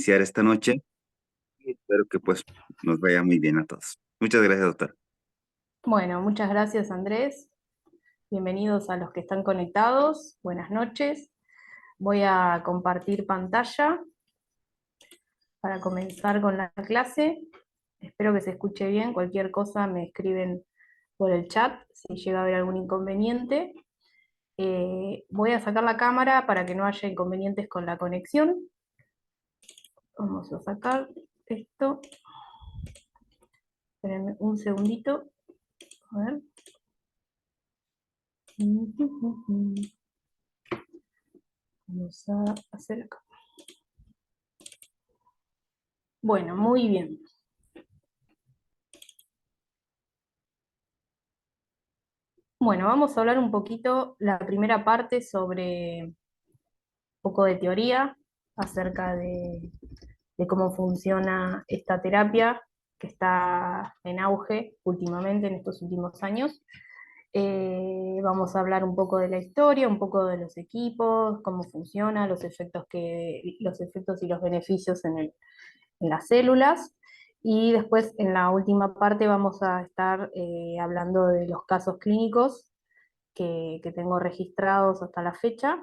iniciar esta noche y espero que pues nos vaya muy bien a todos. Muchas gracias, doctor. Bueno, muchas gracias Andrés. Bienvenidos a los que están conectados. Buenas noches. Voy a compartir pantalla para comenzar con la clase. Espero que se escuche bien. Cualquier cosa me escriben por el chat si llega a haber algún inconveniente. Voy a sacar la cámara para que no haya inconvenientes con la conexión. Vamos a sacar esto. Espérenme un segundito. A ver. Vamos a hacer acá. Bueno, muy bien. Bueno, vamos a hablar un poquito, la primera parte sobre un poco de teoría acerca de cómo funciona esta terapia que está en auge últimamente en estos últimos años. Vamos a hablar un poco de la historia, un poco de los equipos, cómo funciona, los efectos y los beneficios en las células. Y después, en la última parte, vamos a estar hablando de los casos clínicos que tengo registrados hasta la fecha,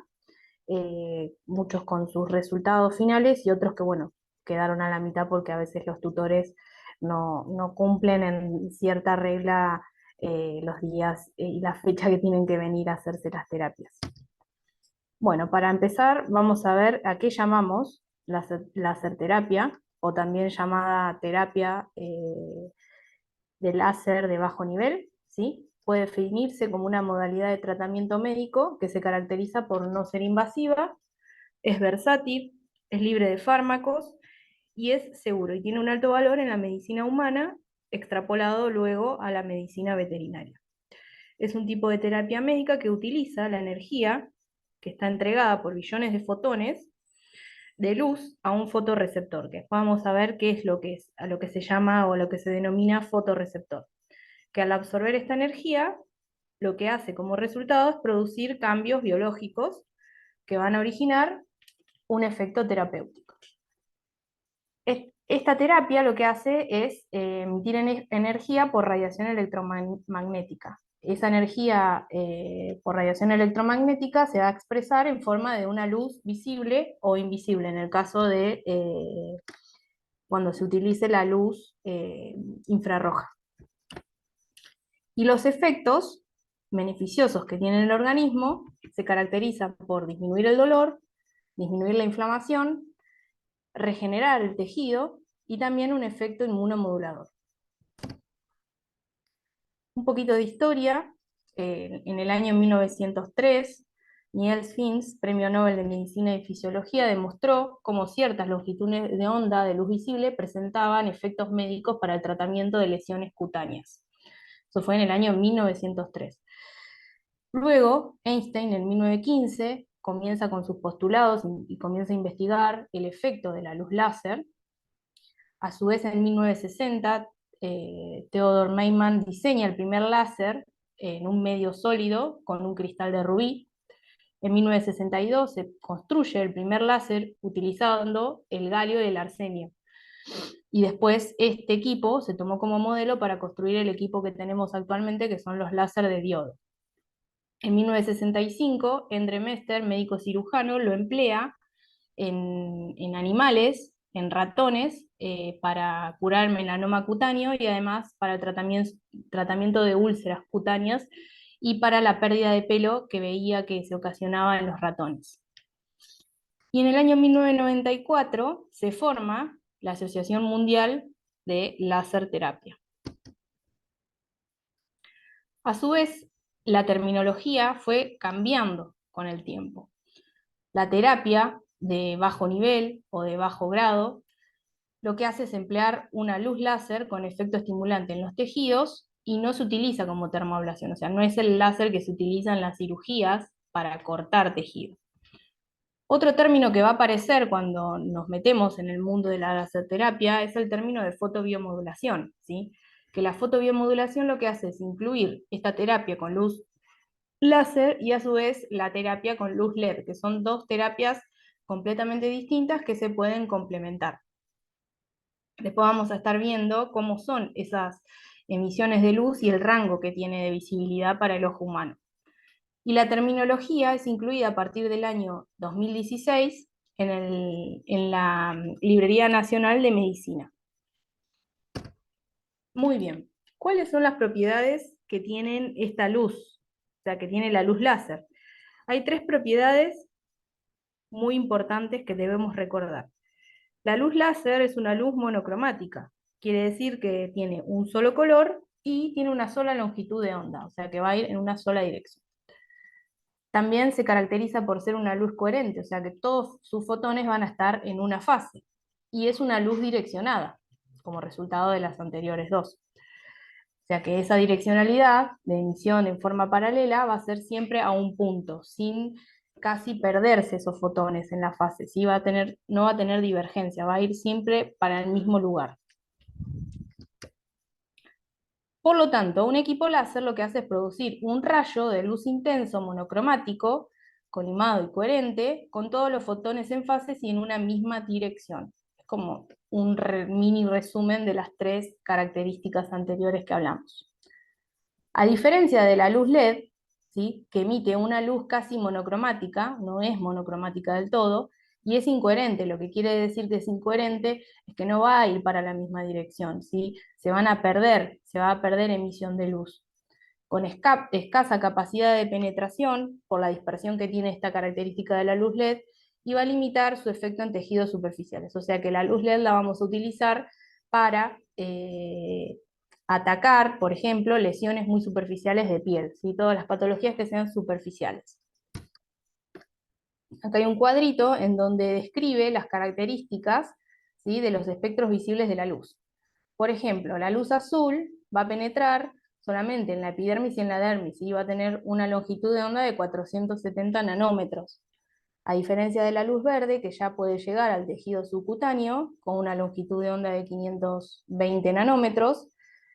muchos con sus resultados finales y otros que, bueno, quedaron a la mitad porque a veces los tutores no cumplen en cierta regla los días y la fecha que tienen que venir a hacerse las terapias. Bueno, para empezar, vamos a ver a qué llamamos láser terapia, o también llamada terapia de láser de bajo nivel, ¿sí? Puede definirse como una modalidad de tratamiento médico que se caracteriza por no ser invasiva, es versátil, es libre de fármacos y es seguro y tiene un alto valor en la medicina humana, extrapolado luego a la medicina veterinaria. Es un tipo de terapia médica que utiliza la energía que está entregada por billones de fotones de luz a un fotorreceptor, que después vamos a ver qué es, a lo que se llama o lo que se denomina fotorreceptor, que al absorber esta energía, lo que hace como resultado es producir cambios biológicos que van a originar un efecto terapéutico. Esta terapia lo que hace es emitir energía por radiación electromagnética. Esa energía por radiación electromagnética se va a expresar en forma de una luz visible o invisible, en el caso de cuando se utilice la luz infrarroja. Y los efectos beneficiosos que tiene el organismo se caracterizan por disminuir el dolor, disminuir la inflamación, regenerar el tejido y también un efecto inmunomodulador. Un poquito de historia. En el año 1903, Niels Finz, Premio Nobel de Medicina y Fisiología, demostró cómo ciertas longitudes de onda de luz visible presentaban efectos médicos para el tratamiento de lesiones cutáneas. Eso fue en el año 1903. Luego, Einstein en 1915 comienza con sus postulados y comienza a investigar el efecto de la luz láser. A su vez, en 1960, Theodor Meiman diseña el primer láser en un medio sólido con un cristal de rubí. En 1962 se construye el primer láser utilizando el galio y el arsenio. Y después este equipo se tomó como modelo para construir el equipo que tenemos actualmente, que son los láser de diodo. En 1965, Endre Mester, médico cirujano, lo emplea en animales, en ratones, para curar melanoma cutáneo y además para el tratamiento de úlceras cutáneas y para la pérdida de pelo que veía que se ocasionaba en los ratones. Y en el año 1994 se forma la Asociación Mundial de Láser Terapia. A su vez, la terminología fue cambiando con el tiempo. La terapia de bajo nivel o de bajo grado lo que hace es emplear una luz láser con efecto estimulante en los tejidos y no se utiliza como termoablación, o sea, no es el láser que se utiliza en las cirugías para cortar tejido. Otro término que va a aparecer cuando nos metemos en el mundo de la laserterapia es el término de fotobiomodulación, ¿sí? Que la fotobiomodulación lo que hace es incluir esta terapia con luz láser y a su vez la terapia con luz LED, que son dos terapias completamente distintas que se pueden complementar. Después vamos a estar viendo cómo son esas emisiones de luz y el rango que tiene de visibilidad para el ojo humano. Y la terminología es incluida a partir del año 2016 en la Librería Nacional de Medicina. Muy bien. ¿Cuáles son las propiedades que tienen esta luz? O sea, que tiene la luz láser. Hay tres propiedades muy importantes que debemos recordar. La luz láser es una luz monocromática. Quiere decir que tiene un solo color y tiene una sola longitud de onda, o sea que va a ir en una sola dirección. También se caracteriza por ser una luz coherente, o sea que todos sus fotones van a estar en una fase. Y es una luz direccionada, como resultado de las anteriores dos. O sea que esa direccionalidad de emisión en forma paralela va a ser siempre a un punto, sin casi perderse esos fotones en la fase. ¿Sí? No va a tener divergencia, va a ir siempre para el mismo lugar. Por lo tanto, un equipo láser lo que hace es producir un rayo de luz intenso monocromático, colimado y coherente, con todos los fotones en fases y en una misma dirección. Es como un mini resumen de las tres características anteriores que hablamos. A diferencia de la luz LED, ¿sí? Que emite una luz casi monocromática, no es monocromática del todo, y es incoherente. Lo que quiere decir que es incoherente es que no va a ir para la misma dirección, ¿sí? Se va a perder emisión de luz. Con escasa capacidad de penetración, por la dispersión que tiene esta característica de la luz LED, y va a limitar su efecto en tejidos superficiales. O sea que la luz LED la vamos a utilizar para atacar, por ejemplo, lesiones muy superficiales de piel, ¿sí? Todas las patologías que sean superficiales. Acá hay un cuadrito en donde describe las características, ¿sí? De los espectros visibles de la luz. Por ejemplo, la luz azul va a penetrar solamente en la epidermis y en la dermis, y va a tener una longitud de onda de 470 nanómetros. A diferencia de la luz verde, que ya puede llegar al tejido subcutáneo, con una longitud de onda de 520 nanómetros,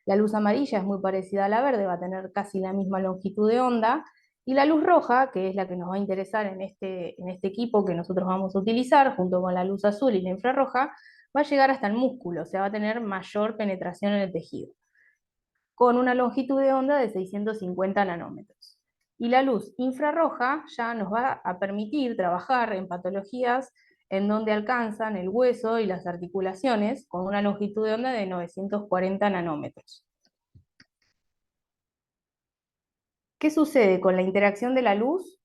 la luz amarilla es muy parecida a la verde, va a tener casi la misma longitud de onda, y la luz roja, que es la que nos va a interesar en este equipo que nosotros vamos a utilizar, junto con la luz azul y la infrarroja, va a llegar hasta el músculo, o sea, va a tener mayor penetración en el tejido, con una longitud de onda de 650 nanómetros. Y la luz infrarroja ya nos va a permitir trabajar en patologías en donde alcanzan el hueso y las articulaciones con una longitud de onda de 940 nanómetros. ¿Qué sucede con la interacción de la luz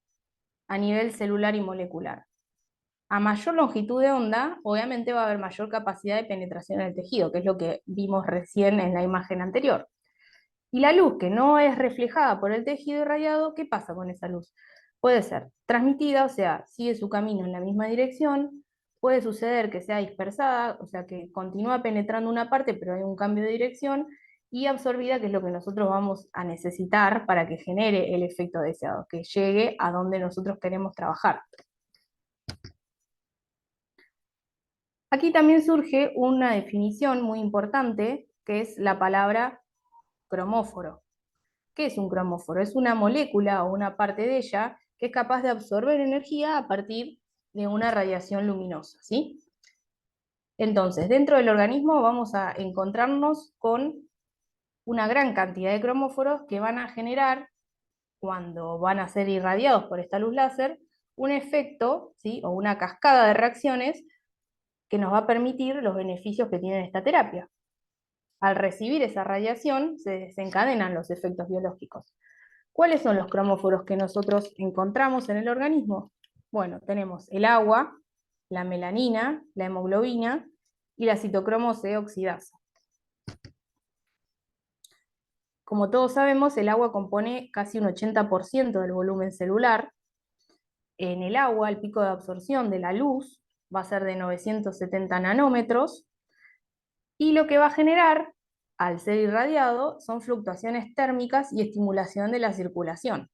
a nivel celular y molecular? A mayor longitud de onda, obviamente va a haber mayor capacidad de penetración en el tejido, que es lo que vimos recién en la imagen anterior. Y la luz que no es reflejada por el tejido irradiado, ¿qué pasa con esa luz? Puede ser transmitida, o sea, sigue su camino en la misma dirección, puede suceder que sea dispersada, o sea, que continúa penetrando una parte, pero hay un cambio de dirección, y absorbida, que es lo que nosotros vamos a necesitar para que genere el efecto deseado, que llegue a donde nosotros queremos trabajar. Aquí también surge una definición muy importante, que es la palabra cromóforo. ¿Qué es un cromóforo? Es una molécula o una parte de ella que es capaz de absorber energía a partir de una radiación luminosa, ¿sí? Entonces, dentro del organismo vamos a encontrarnos con una gran cantidad de cromóforos que van a generar, cuando van a ser irradiados por esta luz láser, un efecto, ¿sí? O una cascada de reacciones que nos va a permitir los beneficios que tiene esta terapia. Al recibir esa radiación se desencadenan los efectos biológicos. ¿Cuáles son los cromóforos que nosotros encontramos en el organismo? Bueno, tenemos el agua, la melanina, la hemoglobina y la citocromo C oxidasa. Como todos sabemos, el agua compone casi un 80% del volumen celular. En el agua, el pico de absorción de la luz va a ser de 970 nanómetros, y lo que va a generar, al ser irradiado, son fluctuaciones térmicas y estimulación de la circulación.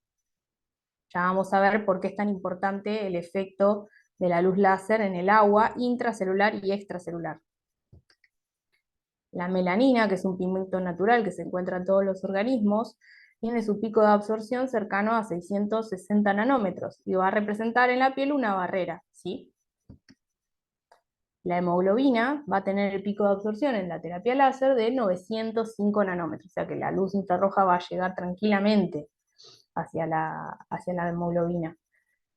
Ya vamos a ver por qué es tan importante el efecto de la luz láser en el agua intracelular y extracelular. La melanina, que es un pigmento natural que se encuentra en todos los organismos, tiene su pico de absorción cercano a 660 nanómetros y va a representar en la piel una barrera, ¿sí? La hemoglobina va a tener el pico de absorción en la terapia láser de 905 nanómetros, o sea que la luz infrarroja va a llegar tranquilamente hacia la hemoglobina.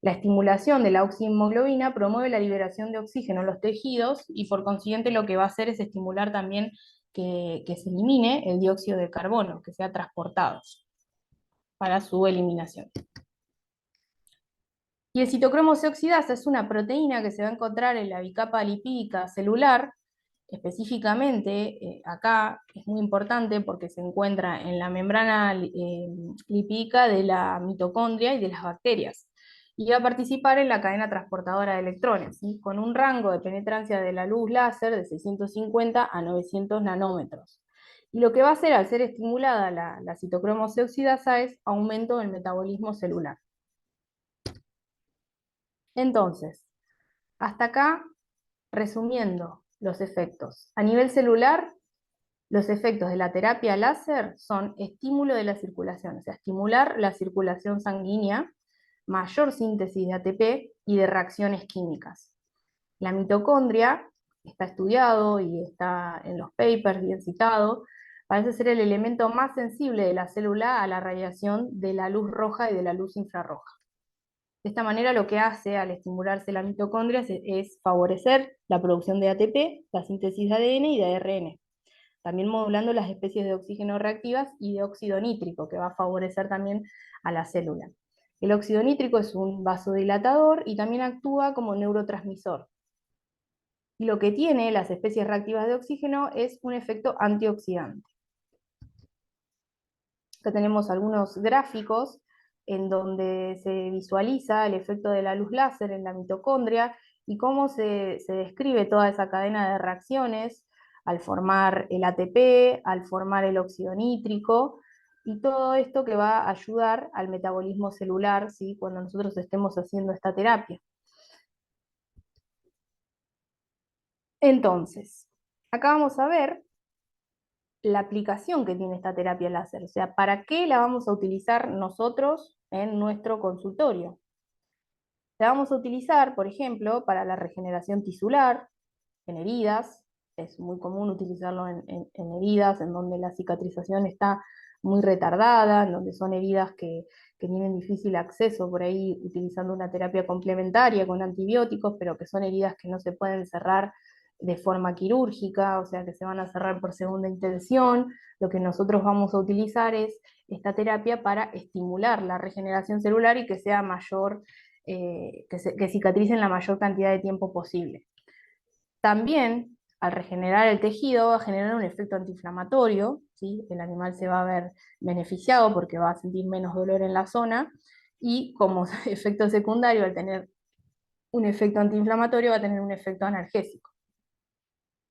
La estimulación de la oxihemoglobina promueve la liberación de oxígeno en los tejidos y por consiguiente lo que va a hacer es estimular también que se elimine el dióxido de carbono, que sea transportado para su eliminación. Y el citocromo C oxidasa es una proteína que se va a encontrar en la bicapa lipídica celular, específicamente acá es muy importante porque se encuentra en la membrana lipídica de la mitocondria y de las bacterias. Y va a participar en la cadena transportadora de electrones, ¿sí? Con un rango de penetrancia de la luz láser de 650 a 900 nanómetros. Y lo que va a hacer al ser estimulada la citocromo C oxidasa es aumento del metabolismo celular. Entonces, hasta acá, resumiendo los efectos. A nivel celular, los efectos de la terapia láser son estímulo de la circulación, o sea, estimular la circulación sanguínea, mayor síntesis de ATP y de reacciones químicas. La mitocondria está estudiado y está en los papers bien citado, parece ser el elemento más sensible de la célula a la radiación de la luz roja y de la luz infrarroja. De esta manera lo que hace al estimularse la mitocondria es favorecer la producción de ATP, la síntesis de ADN y de ARN, también modulando las especies de oxígeno reactivas y de óxido nítrico, que va a favorecer también a la célula. El óxido nítrico es un vasodilatador y también actúa como neurotransmisor. Y lo que tiene las especies reactivas de oxígeno es un efecto antioxidante. Acá tenemos algunos gráficos en donde se visualiza el efecto de la luz láser en la mitocondria y cómo se describe toda esa cadena de reacciones al formar el ATP, al formar el óxido nítrico, y todo esto que va a ayudar al metabolismo celular, ¿sí? Cuando nosotros estemos haciendo esta terapia. Entonces, acá vamos a ver la aplicación que tiene esta terapia láser, o sea, ¿para qué la vamos a utilizar nosotros en nuestro consultorio? La vamos a utilizar, por ejemplo, para la regeneración tisular, en heridas, es muy común utilizarlo en heridas en donde la cicatrización está muy retardada, en donde son heridas que tienen difícil acceso, por ahí utilizando una terapia complementaria con antibióticos, pero que son heridas que no se pueden cerrar de forma quirúrgica, o sea que se van a cerrar por segunda intención. Lo que nosotros vamos a utilizar es esta terapia para estimular la regeneración celular y que sea mayor, que cicatrice en la mayor cantidad de tiempo posible. También, al regenerar el tejido, va a generar un efecto antiinflamatorio, ¿sí? El animal se va a ver beneficiado porque va a sentir menos dolor en la zona, y como efecto secundario, al tener un efecto antiinflamatorio, va a tener un efecto analgésico.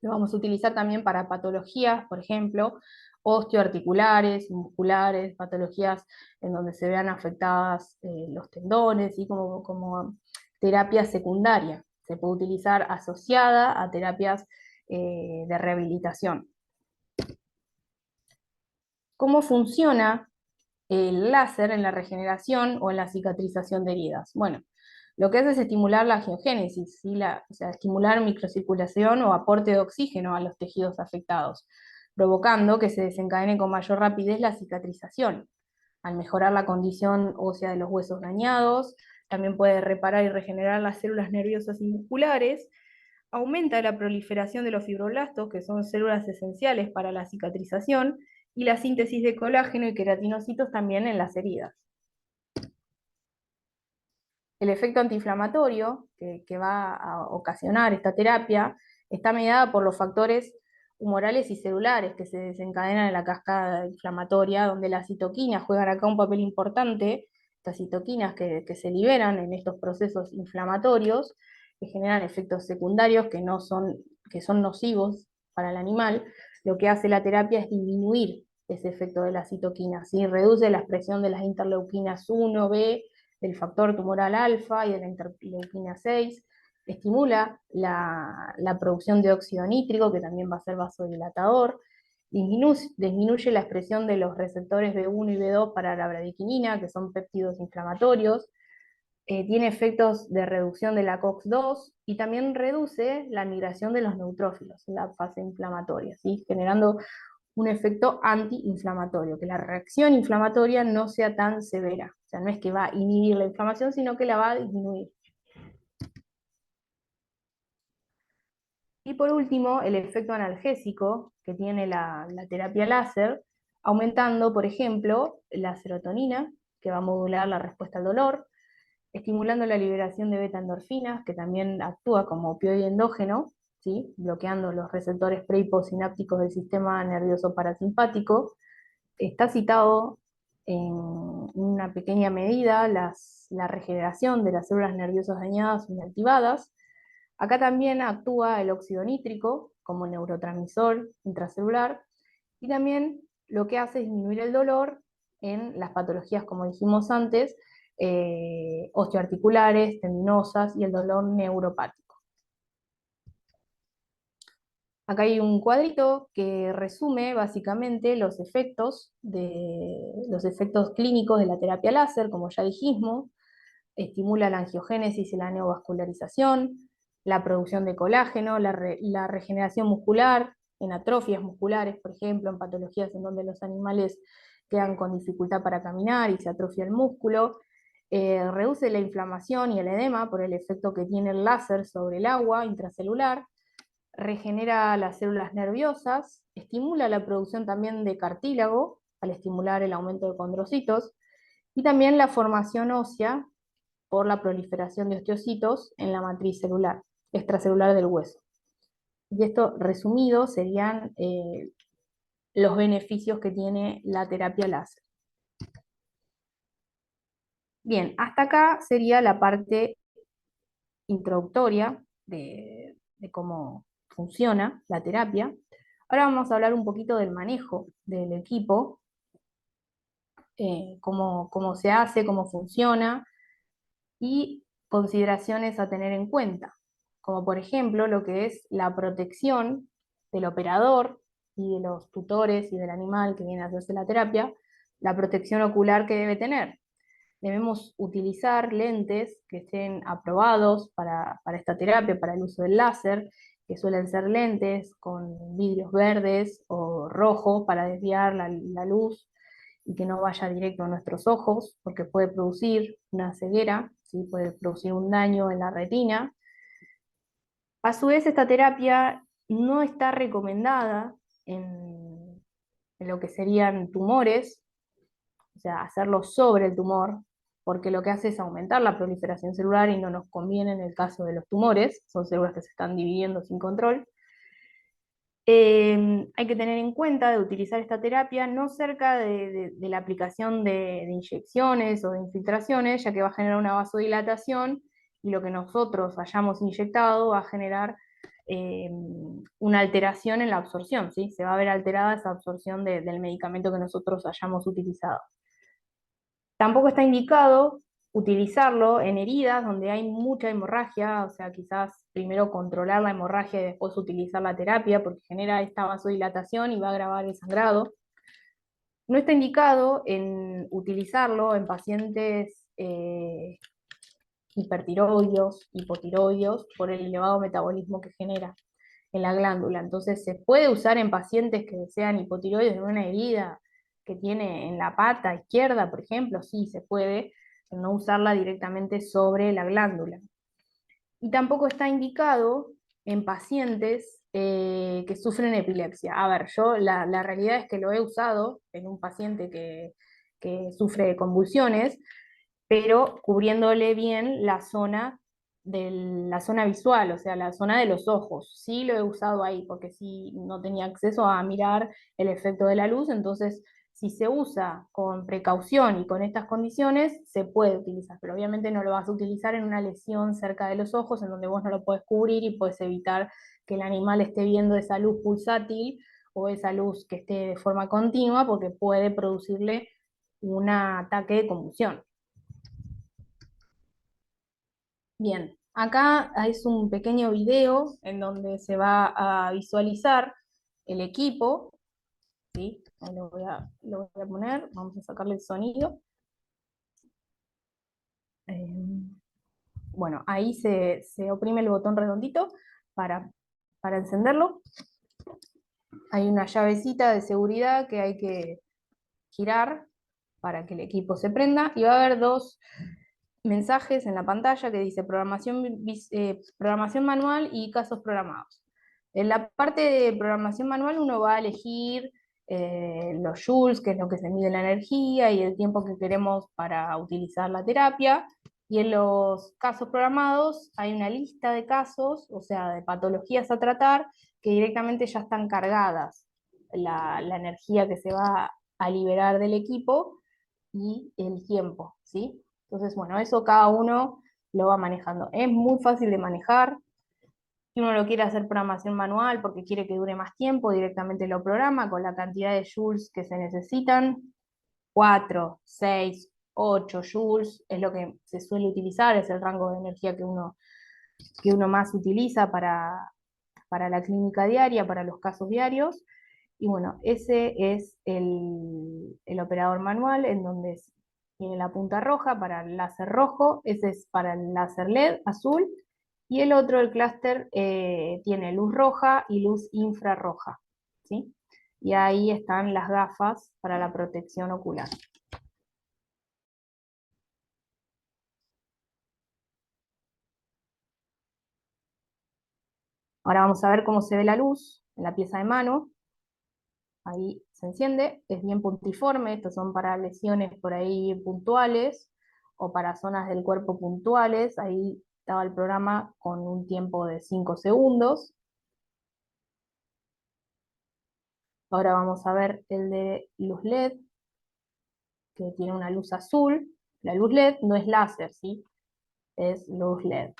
Lo vamos a utilizar también para patologías, por ejemplo, osteoarticulares, musculares, patologías en donde se vean afectadas los tendones, y como terapia secundaria. Se puede utilizar asociada a terapias de rehabilitación. ¿Cómo funciona el láser en la regeneración o en la cicatrización de heridas? Bueno, lo que hace es estimular la angiogénesis, ¿sí? O sea, estimular microcirculación o aporte de oxígeno a los tejidos afectados, provocando que se desencadene con mayor rapidez la cicatrización. Al mejorar la condición ósea de los huesos dañados, también puede reparar y regenerar las células nerviosas y musculares, aumenta la proliferación de los fibroblastos, que son células esenciales para la cicatrización, y la síntesis de colágeno y queratinocitos también en las heridas. El efecto antiinflamatorio que va a ocasionar esta terapia está mediada por los factores humorales y celulares que se desencadenan en la cascada inflamatoria, donde las citoquinas juegan acá un papel importante, estas citoquinas que se liberan en estos procesos inflamatorios, que generan efectos secundarios que son nocivos para el animal. Lo que hace la terapia es disminuir ese efecto de las citoquinas, ¿sí? Reduce la expresión de las interleuquinas 1, B, del factor tumoral alfa y de la interleuquina 6, estimula la producción de óxido nítrico, que también va a ser vasodilatador, disminuye la expresión de los receptores B1 y B2 para la bradiquinina, que son péptidos inflamatorios, tiene efectos de reducción de la COX-2 y también reduce la migración de los neutrófilos en la fase inflamatoria, ¿sí? Generando un efecto antiinflamatorio, que la reacción inflamatoria no sea tan severa. O sea, no es que va a inhibir la inflamación, sino que la va a disminuir. Y por último, el efecto analgésico que tiene la terapia láser, aumentando, por ejemplo, la serotonina, que va a modular la respuesta al dolor, estimulando la liberación de beta-endorfinas, que también actúa como opioide endógeno, ¿sí? Bloqueando los receptores pre y postsinápticos del sistema nervioso parasimpático. Está citado en una pequeña medida la regeneración de las células nerviosas dañadas o inactivadas. Acá también actúa el óxido nítrico como neurotransmisor intracelular y también lo que hace es disminuir el dolor en las patologías, como dijimos antes, osteoarticulares, tendinosas y el dolor neuropático. Acá hay un cuadrito que resume básicamente los efectos clínicos de la terapia láser, como ya dijimos, estimula la angiogénesis y la neovascularización, la producción de colágeno, la regeneración muscular, en atrofias musculares, por ejemplo, en patologías en donde los animales quedan con dificultad para caminar y se atrofia el músculo, reduce la inflamación y el edema por el efecto que tiene el láser sobre el agua intracelular, regenera las células nerviosas, estimula la producción también de cartílago al estimular el aumento de condrocitos, y también la formación ósea por la proliferación de osteocitos en la matriz celular, extracelular del hueso. Y esto, resumido, serían los beneficios que tiene la terapia láser. Bien, hasta acá sería la parte introductoria de cómo funciona la terapia. Ahora vamos a hablar un poquito del manejo del equipo, cómo se hace, cómo funciona y consideraciones a tener en cuenta, como por ejemplo lo que es la protección del operador y de los tutores y del animal que viene a hacerse la terapia, la protección ocular que debe tener. Debemos utilizar lentes que estén aprobados para esta terapia, para el uso del láser, que suelen ser lentes con vidrios verdes o rojos para desviar la luz y que no vaya directo a nuestros ojos, porque puede producir una ceguera, ¿sí? Puede producir un daño en la retina. A su vez, esta terapia no está recomendada en lo que serían tumores, o sea, hacerlo sobre el tumor, porque lo que hace es aumentar la proliferación celular y no nos conviene en el caso de los tumores, son células que se están dividiendo sin control. Hay que tener en cuenta de utilizar esta terapia no cerca de la aplicación de inyecciones o de infiltraciones, ya que va a generar una vasodilatación y lo que nosotros hayamos inyectado va a generar una alteración en la absorción, ¿sí? Se va a ver alterada esa absorción del medicamento que nosotros hayamos utilizado. Tampoco está indicado utilizarlo en heridas donde hay mucha hemorragia, o sea, quizás primero controlar la hemorragia y después utilizar la terapia porque genera esta vasodilatación y va a agravar el sangrado. No está indicado en utilizarlo en pacientes hipertiroideos, hipotiroideos, por el elevado metabolismo que genera en la glándula. Entonces se puede usar en pacientes que sean hipotiroides de una herida que tiene en la pata izquierda, por ejemplo, sí se puede, pero no usarla directamente sobre la glándula. Y tampoco está indicado en pacientes que sufren epilepsia. A ver, yo la realidad es que lo he usado en un paciente que sufre de convulsiones, pero cubriéndole bien la zona visual, o sea, la zona de los ojos. Sí lo he usado ahí, porque sí no tenía acceso a mirar el efecto de la luz, entonces si se usa con precaución y con estas condiciones, se puede utilizar, pero obviamente no lo vas a utilizar en una lesión cerca de los ojos, en donde vos no lo podés cubrir y podés evitar que el animal esté viendo esa luz pulsátil o esa luz que esté de forma continua, porque puede producirle un ataque de convulsión. Bien, acá es un pequeño video en donde se va a visualizar el equipo, ¿sí? Ahí lo voy a poner, vamos a sacarle el sonido. Bueno, ahí se oprime el botón redondito para, para encenderlo. Hay una llavecita de seguridad que hay que girar para que el equipo se prenda, y va a haber dos mensajes en la pantalla que dice programación manual y casos programados. En la parte de programación manual uno va a elegir los joules, que es lo que se mide la energía, y el tiempo que queremos para utilizar la terapia. Y en los casos programados hay una lista de casos, o sea, de patologías a tratar, que directamente ya están cargadas. La energía que se va a liberar del equipo y el tiempo, ¿sí? Entonces, bueno, eso cada uno lo va manejando. Es muy fácil de manejar. Si uno lo quiere hacer programación manual porque quiere que dure más tiempo, directamente lo programa con la cantidad de joules que se necesitan. 4, 6, 8 joules es lo que se suele utilizar, es el rango de energía que uno más utiliza para la clínica diaria, para los casos diarios. Y bueno, ese es el operador manual, en donde tiene la punta roja para el láser rojo, ese es para el láser LED azul, y el otro, el clúster, tiene luz roja y luz infrarroja, ¿sí? Y ahí están las gafas para la protección ocular. Ahora vamos a ver cómo se ve la luz en la pieza de mano. Ahí se enciende, es bien puntiforme, estos son para lesiones por ahí puntuales o para zonas del cuerpo puntuales. Ahí estaba el programa con un tiempo de 5 segundos. Ahora vamos a ver el de luz LED, que tiene una luz azul. La luz LED no es láser, ¿sí? Es luz LED.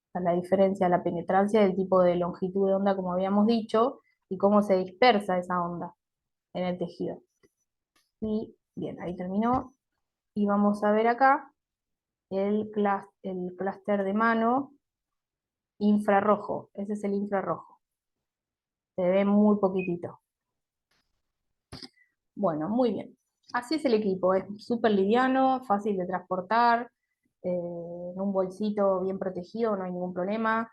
Esa es la diferencia, la penetrancia del tipo de longitud de onda, como habíamos dicho, y cómo se dispersa esa onda en el tejido. Y bien, ahí terminó. Y vamos a ver acá el clúster de mano infrarrojo. Ese es el infrarrojo. Se ve muy poquitito. Bueno, muy bien. Así es el equipo. Es súper liviano, fácil de transportar, en un bolsito bien protegido, no hay ningún problema.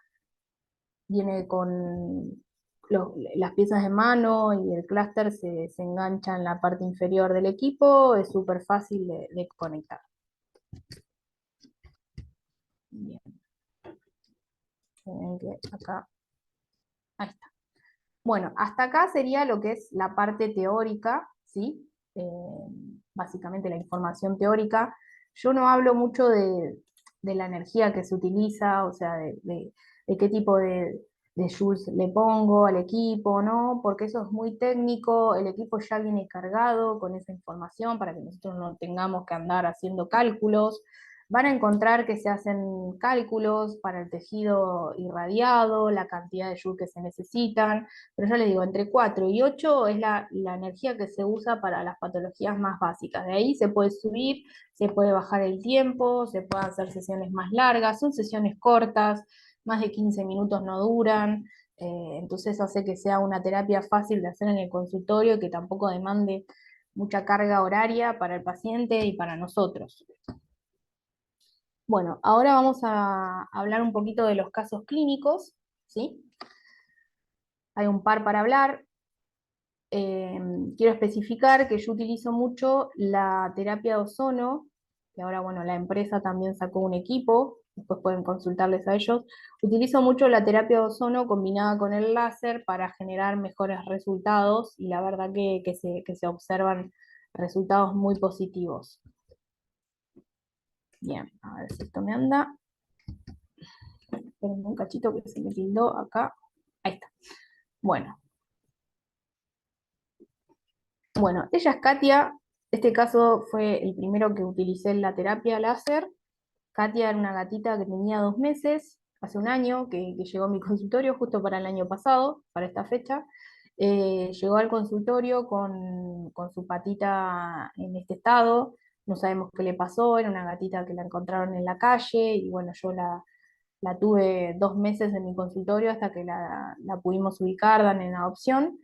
Viene con las piezas de mano, y el clúster se engancha en la parte inferior del equipo. Es súper fácil de conectar. Bien. Ven que acá, ahí está. Bueno, hasta acá sería lo que es la parte teórica, ¿sí? Básicamente la información teórica. Yo no hablo mucho de la energía que se utiliza, o sea, de qué tipo de joules le pongo al equipo, ¿no? Porque eso es muy técnico, el equipo ya viene cargado con esa información para que nosotros no tengamos que andar haciendo cálculos. Van a encontrar que se hacen cálculos para el tejido irradiado, la cantidad de joules que se necesitan, pero ya les digo, entre 4 y 8 es la energía que se usa para las patologías más básicas. De ahí se puede subir, se puede bajar el tiempo, se pueden hacer sesiones más largas, son sesiones cortas, más de 15 minutos no duran. Entonces hace que sea una terapia fácil de hacer en el consultorio, que tampoco demande mucha carga horaria para el paciente y para nosotros. Bueno, ahora vamos a hablar un poquito de los casos clínicos, ¿sí? Hay un par para hablar. Quiero especificar que yo utilizo mucho la terapia de ozono, que ahora, bueno, la empresa también sacó un equipo, después pueden consultarles a ellos. Utilizo mucho la terapia de ozono combinada con el láser para generar mejores resultados, y la verdad que se observan resultados muy positivos. Bien, a ver si esto me anda. Esperen un cachito que se me tildó acá. Ahí está. Bueno, ella es Katia. Este caso fue el primero que utilicé en la terapia láser. Katia era una gatita que tenía 2 meses, hace un año, que llegó a mi consultorio justo para el año pasado, para esta fecha. Llegó al consultorio con su patita en este estado. No sabemos qué le pasó, era una gatita que la encontraron en la calle, y bueno, yo la tuve 2 meses en mi consultorio hasta que la pudimos ubicar, dan en adopción.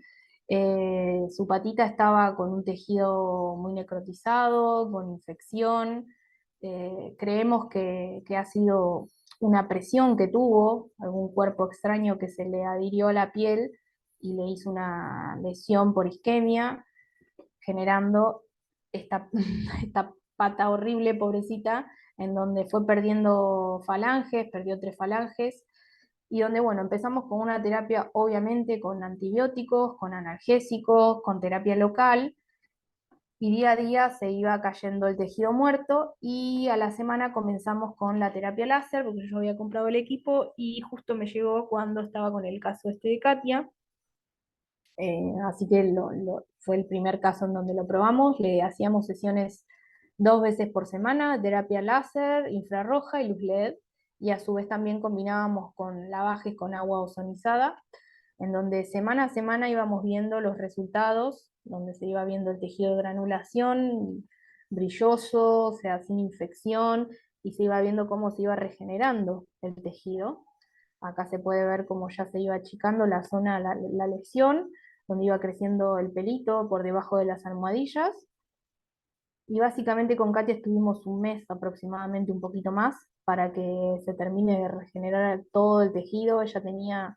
Su patita estaba con un tejido muy necrotizado, con infección. Creemos que ha sido una presión que tuvo, algún cuerpo extraño que se le adhirió a la piel y le hizo una lesión por isquemia, generando esta, esta pata horrible, pobrecita, en donde fue perdiendo falanges, perdió 3 falanges, y donde, bueno, empezamos con una terapia, obviamente, con antibióticos, con analgésicos, con terapia local, y día a día se iba cayendo el tejido muerto, y a la semana comenzamos con la terapia láser, porque yo había comprado el equipo, y justo me llegó cuando estaba con el caso este de Katia, así que fue el primer caso en donde lo probamos. Le hacíamos sesiones 2 veces por semana, terapia láser, infrarroja y luz LED, y a su vez también combinábamos con lavajes con agua ozonizada, en donde semana a semana íbamos viendo los resultados, donde se iba viendo el tejido de granulación brilloso, o sea, sin infección, y se iba viendo cómo se iba regenerando el tejido. Acá se puede ver cómo ya se iba achicando la zona, la lesión, donde iba creciendo el pelito por debajo de las almohadillas. Y básicamente con Katia estuvimos un mes aproximadamente, un poquito más, para que se termine de regenerar todo el tejido. Ella tenía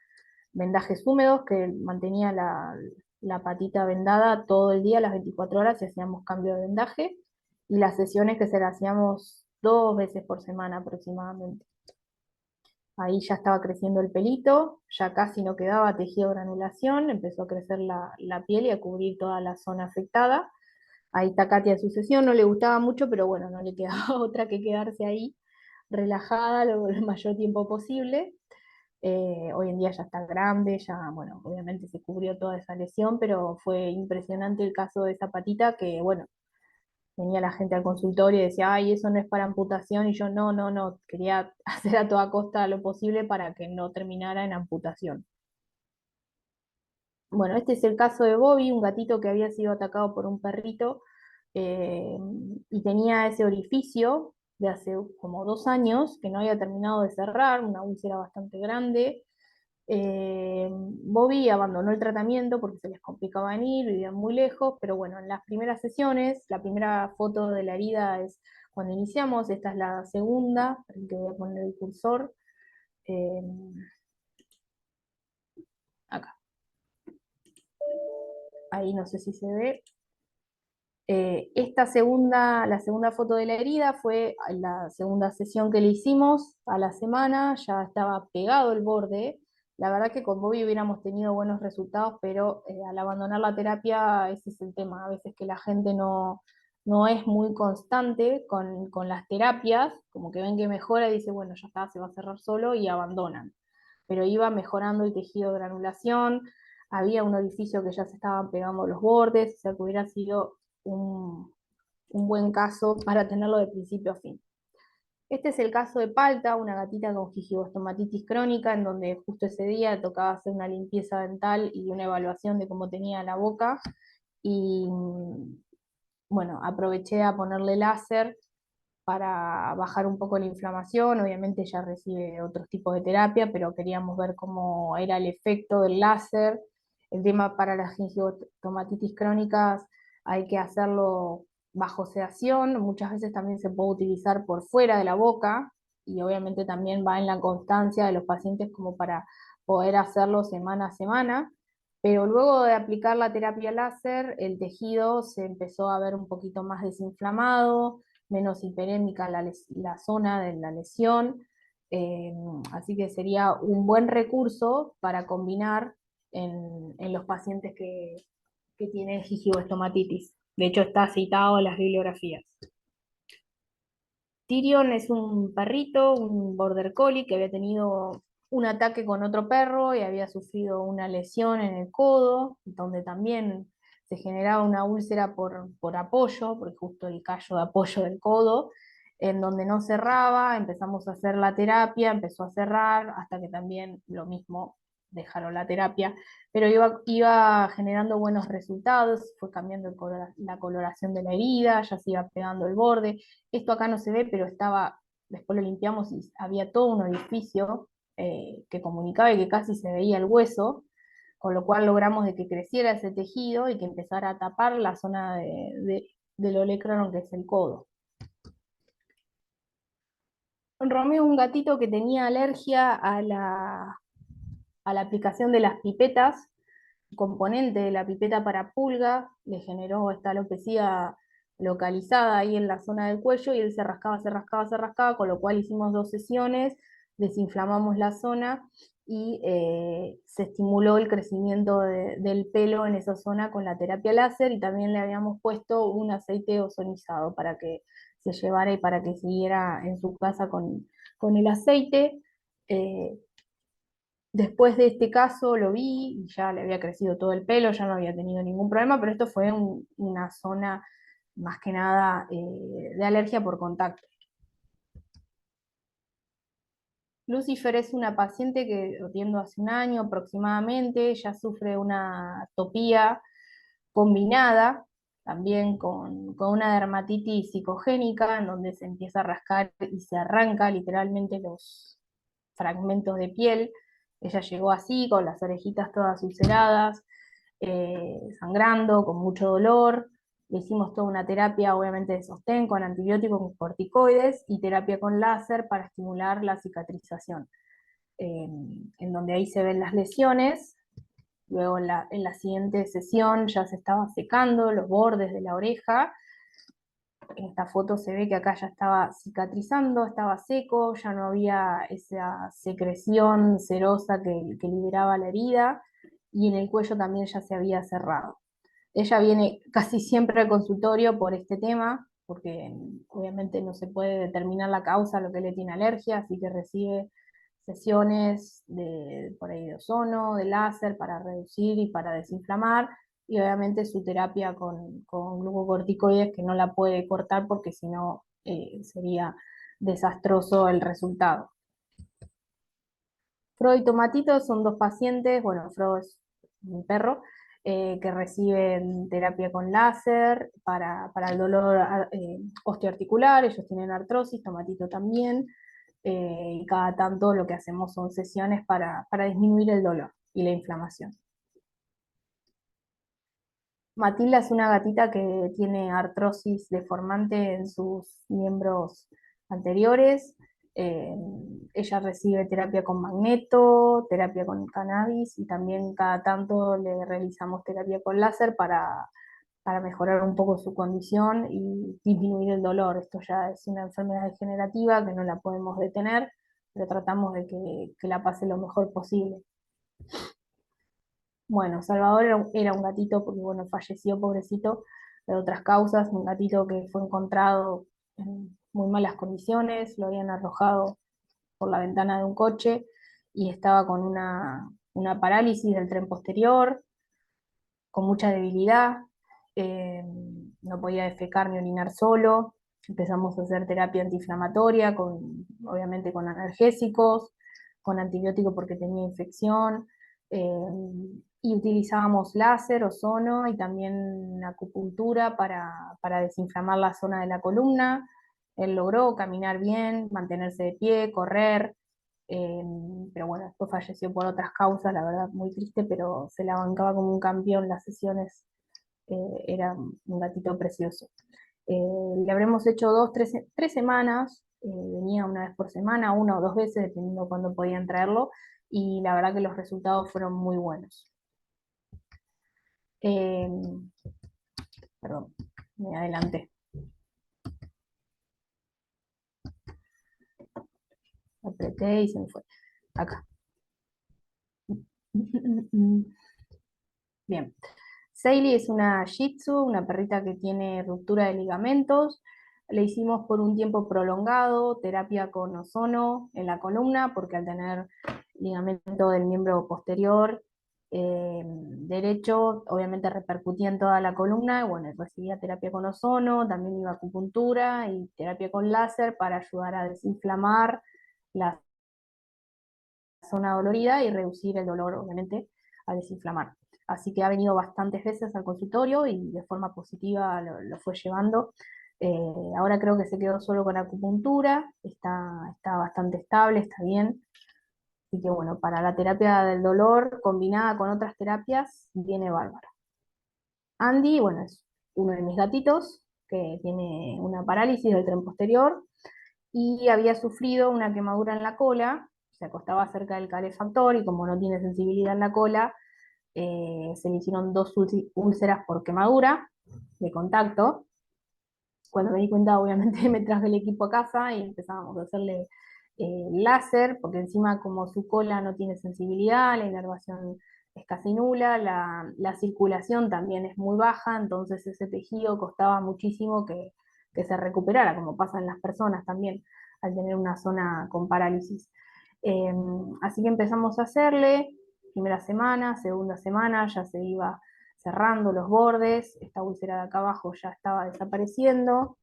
vendajes húmedos que mantenía la patita vendada todo el día, las 24 horas, y hacíamos cambio de vendaje. Y las sesiones que se las hacíamos 2 veces por semana aproximadamente. Ahí ya estaba creciendo el pelito, ya casi no quedaba tejido de granulación, empezó a crecer la piel y a cubrir toda la zona afectada. Ahí está Katia en su sesión, no le gustaba mucho, pero bueno, no le quedaba otra que quedarse ahí relajada el mayor tiempo posible. Hoy en día ya está grande, ya, bueno, obviamente se cubrió toda esa lesión, pero fue impresionante el caso de esa patita que, bueno, venía la gente al consultorio y decía, ay, eso no es para amputación, y yo no, no, no, quería hacer a toda costa lo posible para que no terminara en amputación. Bueno, este es el caso de Bobby, un gatito que había sido atacado por un perrito, eh, y tenía ese orificio de hace como 2 años que no había terminado de cerrar, una úlcera bastante grande. Bobby abandonó el tratamiento porque se les complicaba venir, vivían muy lejos, pero bueno, en las primeras sesiones, la primera foto de la herida es cuando iniciamos, esta es la segunda, el que voy a poner el cursor, eh, acá, ahí no sé si se ve. La segunda foto de la herida fue la segunda sesión que le hicimos a la semana, ya estaba pegado el borde. La verdad que con Bobby hubiéramos tenido buenos resultados, pero al abandonar la terapia, ese es el tema. A veces que la gente no es muy constante con las terapias, como que ven que mejora y dice, bueno, ya está, se va a cerrar solo y abandonan. Pero iba mejorando el tejido de granulación, había un orificio que ya se estaban pegando los bordes, o sea que hubiera sido un, un buen caso para tenerlo de principio a fin. Este es el caso de Palta, una gatita con gingivostomatitis crónica, en donde justo ese día tocaba hacer una limpieza dental y una evaluación de cómo tenía la boca. Y bueno, aproveché a ponerle láser para bajar un poco la inflamación. Obviamente ya recibe otros tipos de terapia, pero queríamos ver cómo era el efecto del láser. El tema para las gingivitis crónicas hay que hacerlo bajo sedación, muchas veces también se puede utilizar por fuera de la boca, y obviamente también va en la constancia de los pacientes como para poder hacerlo semana a semana. Pero luego de aplicar la terapia láser, el tejido se empezó a ver un poquito más desinflamado, menos hiperémica la zona de la lesión, eh, así que sería un buen recurso para combinar en los pacientes que tienen gingivostomatitis. De hecho, está citado en las bibliografías. Tyrion es un perrito, un border collie que había tenido un ataque con otro perro y había sufrido una lesión en el codo, donde también se generaba una úlcera por apoyo, porque justo el callo de apoyo del codo, en donde no cerraba, empezamos a hacer la terapia, empezó a cerrar, hasta que también lo mismo dejaron la terapia, pero iba generando buenos resultados, fue cambiando la coloración de la herida, ya se iba pegando el borde. Esto acá no se ve, pero estaba, después lo limpiamos y había todo un orificio que comunicaba y que casi se veía el hueso, con lo cual logramos de que creciera ese tejido y que empezara a tapar la zona del olecranon, que es el codo. Romeo es un gatito que tenía alergia a la aplicación de las pipetas, componente de la pipeta para pulga, le generó esta alopecia localizada ahí en la zona del cuello y él se rascaba, se rascaba, se rascaba, con lo cual hicimos 2 sesiones, desinflamamos la zona y se estimuló el crecimiento del pelo en esa zona con la terapia láser y también le habíamos puesto un aceite ozonizado para que se llevara y para que siguiera en su casa con el aceite. Eh, Después de este caso lo vi y ya le había crecido todo el pelo, ya no había tenido ningún problema, pero esto fue una zona más que nada de alergia por contacto. Lucifer es una paciente que lo atiendo hace un año aproximadamente, ella sufre una atopía combinada también con una dermatitis psicogénica, en donde se empieza a rascar y se arranca literalmente los fragmentos de piel. Ella llegó así, con las orejitas todas ulceradas, sangrando, con mucho dolor. Le hicimos toda una terapia, obviamente, de sostén con antibióticos, con corticoides y terapia con láser para estimular la cicatrización. En donde ahí se ven las lesiones. Luego en la siguiente sesión ya se estaba secando los bordes de la oreja. En esta foto se ve que acá ya estaba cicatrizando, estaba seco, ya no había esa secreción cerosa que liberaba la herida y en el cuello también ya se había cerrado. Ella viene casi siempre al consultorio por este tema, porque obviamente no se puede determinar la causa a lo que le tiene alergia, así que recibe sesiones de, por ahí de ozono, de láser para reducir y para desinflamar, y obviamente su terapia con glucocorticoides que no la puede cortar porque si no sería desastroso el resultado. Frodo y Tomatito son 2 pacientes, bueno, Frodo es mi perro, que reciben terapia con láser para el dolor osteoarticular, ellos tienen artrosis, Tomatito también, y cada tanto lo que hacemos son sesiones para disminuir el dolor y la inflamación. Matilda es una gatita que tiene artrosis deformante en sus miembros anteriores. Eh, Ella recibe terapia con magneto, terapia con cannabis y también cada tanto le realizamos terapia con láser para mejorar un poco su condición y disminuir el dolor. Esto ya es una enfermedad degenerativa que no la podemos detener, pero tratamos de que la pase lo mejor posible. Bueno, Salvador era un gatito, porque bueno, falleció pobrecito de otras causas, un gatito que fue encontrado en muy malas condiciones, lo habían arrojado por la ventana de un coche y estaba con una parálisis del tren posterior, con mucha debilidad, eh, no podía defecar ni orinar solo. Empezamos a hacer terapia antiinflamatoria, obviamente con analgésicos, con antibióticos porque tenía infección, eh, y utilizábamos láser, ozono y también acupuntura para desinflamar la zona de la columna. Él logró caminar bien, mantenerse de pie, correr, eh, pero bueno, después falleció por otras causas, la verdad, muy triste, pero se la bancaba como un campeón las sesiones, era un gatito precioso. Le habremos hecho 3 semanas, venía una vez por semana, 1 o 2 veces, dependiendo de cuándo podían traerlo, y la verdad que los resultados fueron muy buenos. Eh, Perdón, me adelanté. Apreté y se me fue. Acá. Bien. Seili es una Shih Tzu, una perrita que tiene ruptura de ligamentos. Le hicimos por un tiempo prolongado terapia con ozono en la columna, porque al tener ligamento del miembro posterior derecho, obviamente repercutía en toda la columna. Bueno, recibía terapia con ozono, también iba a acupuntura y terapia con láser para ayudar a desinflamar la zona dolorida y reducir el dolor, obviamente, a desinflamar. Así que ha venido bastantes veces al consultorio y de forma positiva lo fue llevando. Ahora creo que se quedó solo con acupuntura, está bastante estable, está bien. Así que bueno, para la terapia del dolor combinada con otras terapias, viene bárbaro. Andy, bueno, es uno de mis gatitos que tiene una parálisis del tren posterior y había sufrido una quemadura en la cola, se acostaba cerca del calefactor y como no tiene sensibilidad en la cola, se le hicieron dos úlceras por quemadura de contacto. Cuando me di cuenta, obviamente me traje el equipo a casa y empezamos a hacerle láser, porque encima como su cola no tiene sensibilidad, la inervación es casi nula, la circulación también es muy baja, entonces ese tejido costaba muchísimo que se recuperara, como pasa en las personas también, al tener una zona con parálisis. Eh, Así que empezamos a hacerle, primera semana, segunda semana, ya se iba cerrando los bordes, esta úlcera de acá abajo ya estaba desapareciendo.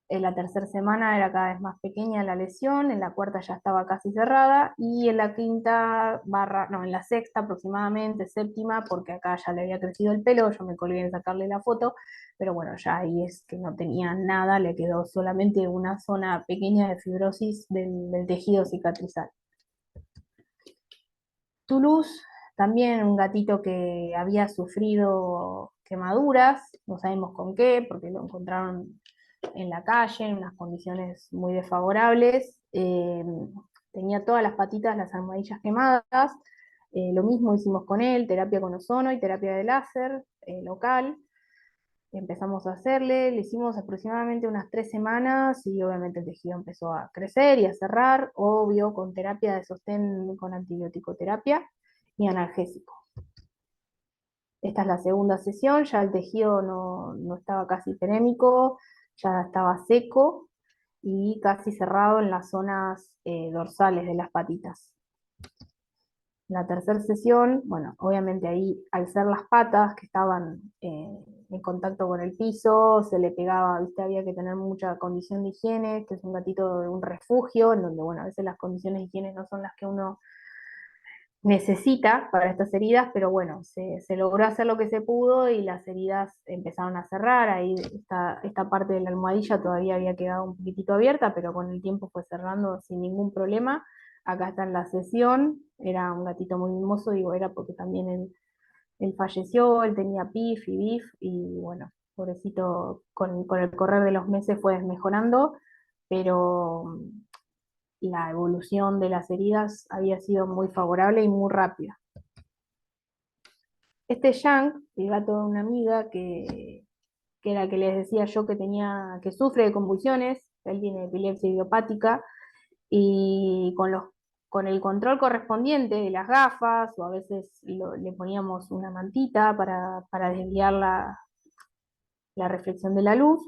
En la tercera semana era cada vez más pequeña la lesión, en la cuarta ya estaba casi cerrada, y en la quinta barra, no, en la sexta aproximadamente, séptima, porque acá ya le había crecido el pelo, yo me colgué en sacarle la foto, pero bueno, ya ahí es que no tenía nada, le quedó solamente una zona pequeña de fibrosis del tejido cicatrizal. Toulouse, también un gatito que había sufrido quemaduras, no sabemos con qué, porque lo encontraron en la calle, en unas condiciones muy desfavorables. Tenía todas las patitas, las almohadillas quemadas. Lo mismo hicimos con él, terapia con ozono y terapia de láser local. Empezamos a hacerle, le hicimos aproximadamente unas 3 semanas y obviamente el tejido empezó a crecer y a cerrar, obvio, con terapia de sostén, con antibiótico terapia y analgésico. Esta es la segunda sesión, ya el tejido no estaba casi perémico, ya estaba seco y casi cerrado en las zonas dorsales de las patitas. La tercera sesión, bueno, obviamente ahí al ser las patas que estaban en contacto con el piso, se le pegaba, ¿viste? Había que tener mucha condición de higiene, que es un gatito de un refugio, en donde, bueno, a veces las condiciones de higiene no son las que uno necesita para estas heridas, pero bueno, se logró hacer lo que se pudo y las heridas empezaron a cerrar, ahí esta parte de la almohadilla todavía había quedado un poquitito abierta, pero con el tiempo fue cerrando sin ningún problema. Acá está en la sesión, era un gatito muy mimoso, digo, era porque también él falleció, él tenía PIF y BIF, y bueno, pobrecito, con el correr de los meses fue mejorando, pero la evolución de las heridas había sido muy favorable y muy rápida. Este Yang, el gato de una amiga que era que les decía yo que que sufre de convulsiones, él tiene epilepsia idiopática, y con el control correspondiente de las gafas, o a veces le poníamos una mantita para desviar la reflexión de la luz,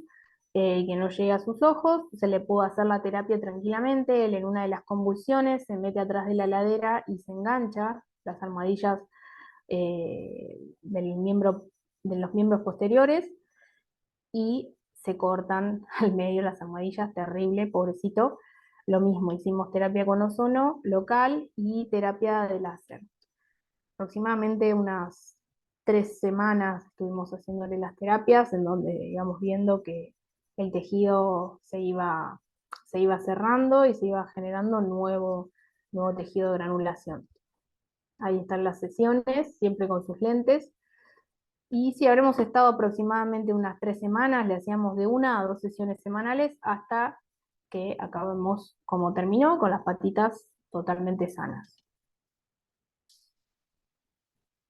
que no llegue a sus ojos, se le pudo hacer la terapia tranquilamente, él en una de las convulsiones se mete atrás de la ladera y se engancha las almohadillas del miembro, de los miembros posteriores y se cortan al medio las almohadillas, terrible, pobrecito. Lo mismo, hicimos terapia con ozono local y terapia de láser. Aproximadamente unas 3 semanas estuvimos haciéndole las terapias, en donde íbamos viendo que el tejido se iba cerrando y se iba generando nuevo tejido de granulación. Ahí están las sesiones, siempre con sus lentes. Y si habremos estado aproximadamente unas 3 semanas, le hacíamos de 1 a 2 sesiones semanales hasta que acabemos como terminó, con las patitas totalmente sanas.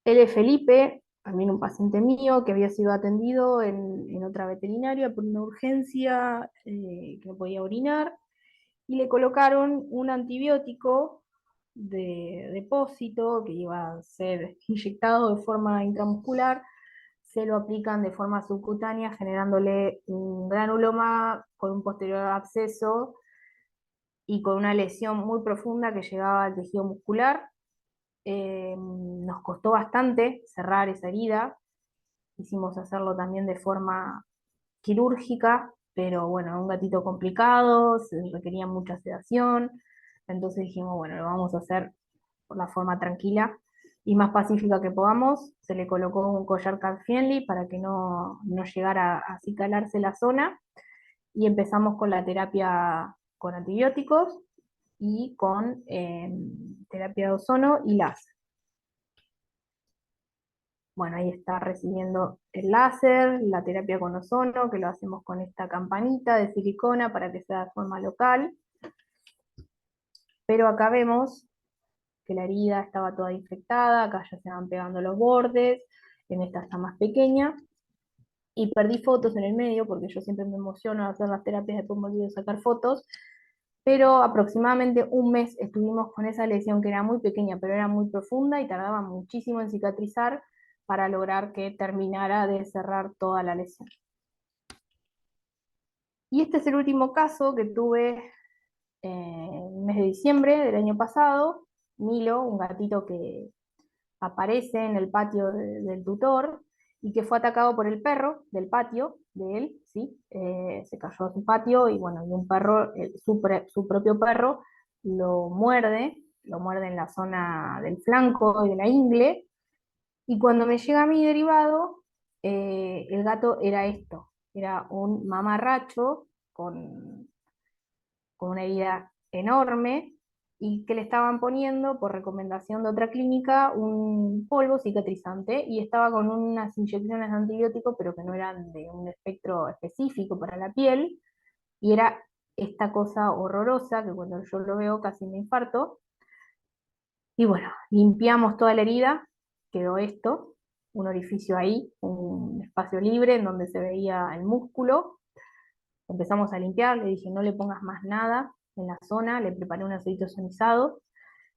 Él es Felipe, también un paciente mío que había sido atendido en otra veterinaria por una urgencia, que no podía orinar, y le colocaron un antibiótico de depósito que iba a ser inyectado de forma intramuscular, se lo aplican de forma subcutánea, generándole un granuloma con un posterior absceso y con una lesión muy profunda que llegaba al tejido muscular. Nos costó bastante cerrar esa herida, quisimos hacerlo también de forma quirúrgica, pero bueno, un gatito complicado, se requería mucha sedación, entonces dijimos, bueno, lo vamos a hacer por la forma tranquila y más pacífica que podamos. Se le colocó un collar cat friendly para que no llegara a acicalarse la zona y empezamos con la terapia con antibióticos y con terapia de ozono y láser. bueno, ahí está recibiendo el láser, la terapia con ozono, que lo hacemos con esta campanita de silicona para que sea de forma local. Pero acá vemos que la herida estaba toda infectada, acá ya se van pegando los bordes, en esta está más pequeña, y perdí fotos en el medio, porque yo siempre me emociono al hacer las terapias, después me olvido de sacar fotos, pero aproximadamente un mes estuvimos con esa lesión que era muy pequeña, pero era muy profunda y tardaba muchísimo en cicatrizar para lograr que terminara de cerrar toda la lesión. Y este es el último caso que tuve en el mes de diciembre del año pasado. Milo, un gatito que aparece en el patio del tutor y que fue atacado por el perro del patio de él, ¿sí? Se cayó a su patio y bueno, y un perro, su propio perro, lo muerde en la zona del flanco y de la ingle, y cuando me llega mi derivado, el gato era esto, era un mamarracho con una herida enorme y que le estaban poniendo, por recomendación de otra clínica, un polvo cicatrizante y estaba con unas inyecciones de antibiótico, pero que no eran de un espectro específico para la piel, y era esta cosa horrorosa que cuando yo lo veo casi me infarto. Y bueno, limpiamos toda la herida, quedó esto, un orificio ahí, un espacio libre en donde se veía el músculo. Empezamos a limpiar, le dije no le pongas más nada en la zona, le preparé un aceite ozonizado,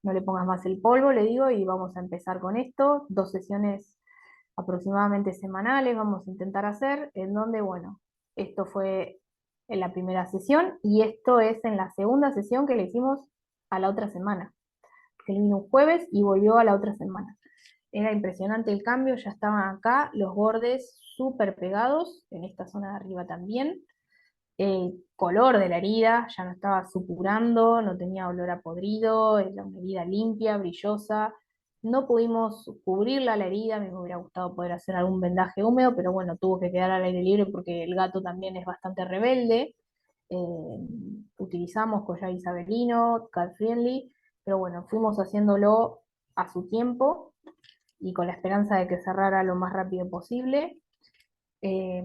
no le pongas más el polvo, le digo, y vamos a empezar con esto, 2 sesiones aproximadamente semanales vamos a intentar hacer, en donde, bueno, esto fue en la primera sesión, y esto es en la segunda sesión que le hicimos a la otra semana, que él vino un jueves y volvió a la otra semana. Era impresionante el cambio, ya estaban acá los bordes súper pegados, en esta zona de arriba también, el color de la herida ya no estaba supurando, no tenía olor a podrido, era una herida limpia, brillosa. No pudimos cubrirla la herida, a mí me hubiera gustado poder hacer algún vendaje húmedo, pero bueno, tuvo que quedar al aire libre porque el gato también es bastante rebelde. Utilizamos collar isabelino, cat friendly, pero bueno, fuimos haciéndolo a su tiempo y con la esperanza de que cerrara lo más rápido posible. Eh,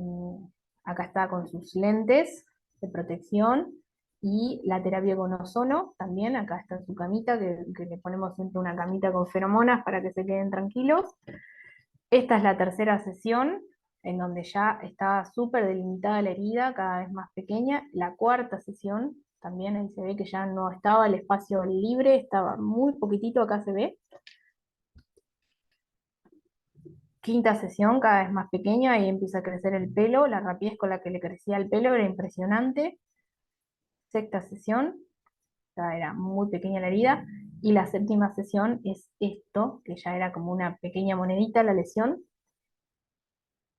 Acá está con sus lentes de protección y la terapia con ozono también. Acá está en su camita, que le ponemos siempre una camita con feromonas para que se queden tranquilos. Esta es la tercera sesión, en donde ya está súper delimitada la herida, cada vez más pequeña. La cuarta sesión, también ahí se ve que ya no estaba el espacio libre, estaba muy poquitito, acá se ve. Quinta sesión, cada vez más pequeña, ahí empieza a crecer el pelo, la rapidez con la que le crecía el pelo era impresionante. Sexta sesión, ya era muy pequeña la herida, y la séptima sesión es esto, que ya era como una pequeña monedita la lesión.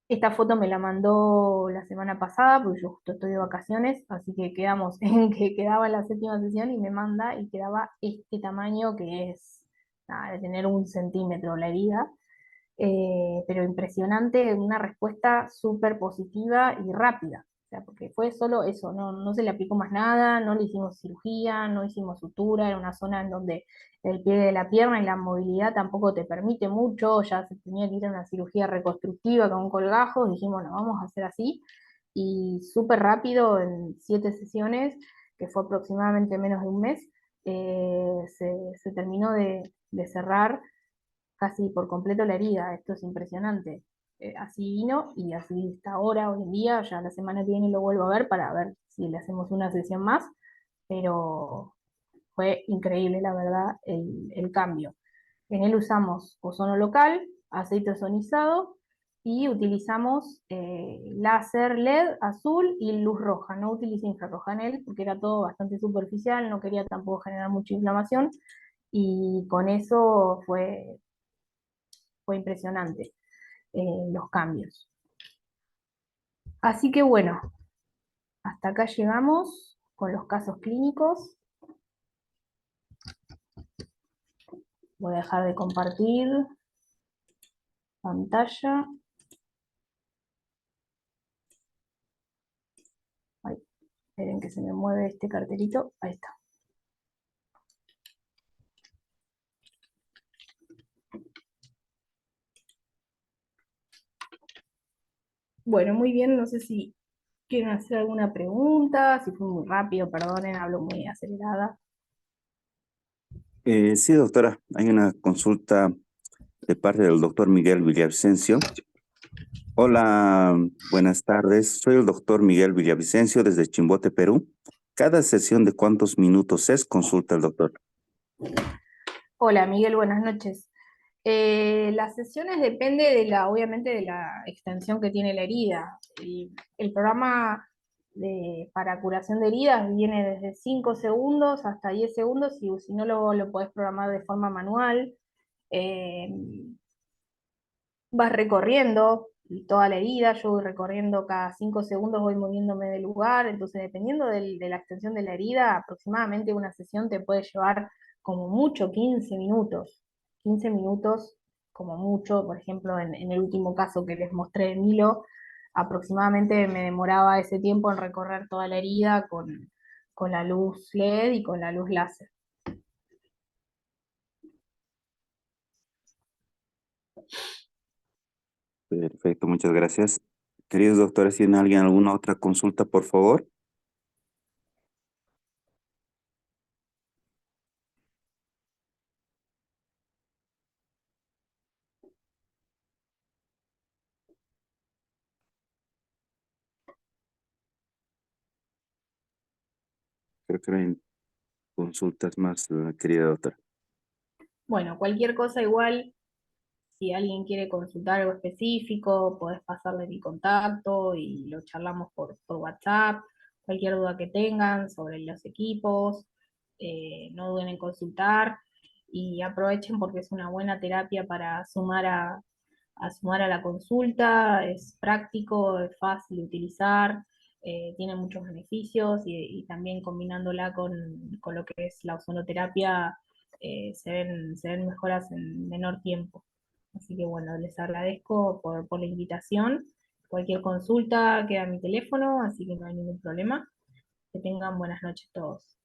Esta foto me la mandó la semana pasada, porque yo justo estoy de vacaciones, así que quedamos en que quedaba la séptima sesión y me manda y quedaba este tamaño que es, nada, de tener 1 centímetro la herida. Pero impresionante, una respuesta súper positiva y rápida. O sea, porque fue solo eso, no se le aplicó más nada, no le hicimos cirugía, no hicimos sutura, era una zona en donde el pie de la pierna y la movilidad tampoco te permite mucho, ya se tenía que ir a una cirugía reconstructiva con colgajos, dijimos, no, vamos a hacer así, y súper rápido, en 7 sesiones, que fue aproximadamente menos de un mes, se terminó de cerrar casi por completo la herida. Esto es impresionante. Así vino y así está ahora, hoy en día. Ya la semana que viene lo vuelvo a ver para ver si le hacemos una sesión más, pero fue increíble, la verdad, el cambio. En él usamos ozono local, aceite ozonizado y utilizamos láser LED azul y luz roja. No utilicé infrarroja en él porque era todo bastante superficial, no quería tampoco generar mucha inflamación, y con eso fue impresionante los cambios. Así que bueno, hasta acá llegamos con los casos clínicos. Voy a dejar de compartir pantalla. Ay, esperen que se me mueve este cartelito. Ahí está. Bueno, muy bien, no sé si quieren hacer alguna pregunta, si fue muy rápido, perdonen, hablo muy acelerada. Sí, doctora, hay una consulta de parte del doctor Miguel Villavicencio. Hola, buenas tardes. Soy el doctor Miguel Villavicencio desde Chimbote, Perú. ¿Cada sesión de cuántos minutos es? Consulta el doctor. Hola, Miguel, buenas noches. Las sesiones depende obviamente, de la extensión que tiene la herida. El programa para curación de heridas viene desde 5 segundos hasta 10 segundos, y si no lo podés programar de forma manual. Eh, Vas recorriendo toda la herida, yo voy recorriendo cada 5 segundos, voy moviéndome del lugar, entonces dependiendo de la extensión de la herida, aproximadamente una sesión te puede llevar como mucho 15 minutos, 15 minutos como mucho. Por ejemplo, en el último caso que les mostré de Milo, aproximadamente me demoraba ese tiempo en recorrer toda la herida con la luz LED y con la luz láser. Perfecto, muchas gracias. Queridos doctores, ¿tiene alguien alguna otra consulta, por favor? Creo que no hay consultas más, querida doctora. Bueno, cualquier cosa igual. Si alguien quiere consultar algo específico, podés pasarle mi contacto y lo charlamos por WhatsApp. Cualquier duda que tengan sobre los equipos, no duden en consultar y aprovechen porque es una buena terapia para sumar a la consulta. Es práctico, es fácil de utilizar, tiene muchos beneficios y también combinándola con lo que es la ozonoterapia, se ven mejoras en menor tiempo. Así que bueno, les agradezco por la invitación. Cualquier consulta queda mi teléfono, así que no hay ningún problema. Que tengan buenas noches todos.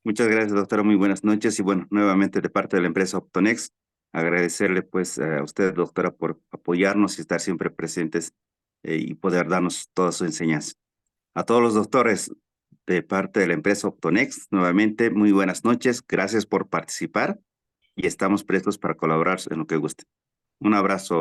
Muchas gracias, doctora. Muy buenas noches. Y bueno, nuevamente de parte de la empresa Optonex, agradecerle pues a usted, doctora, por apoyarnos y estar siempre presentes y poder darnos toda su enseñanza. A todos los doctores de parte de la empresa Optonex, nuevamente muy buenas noches. Gracias por participar y estamos prestos para colaborar en lo que guste. Un abrazo.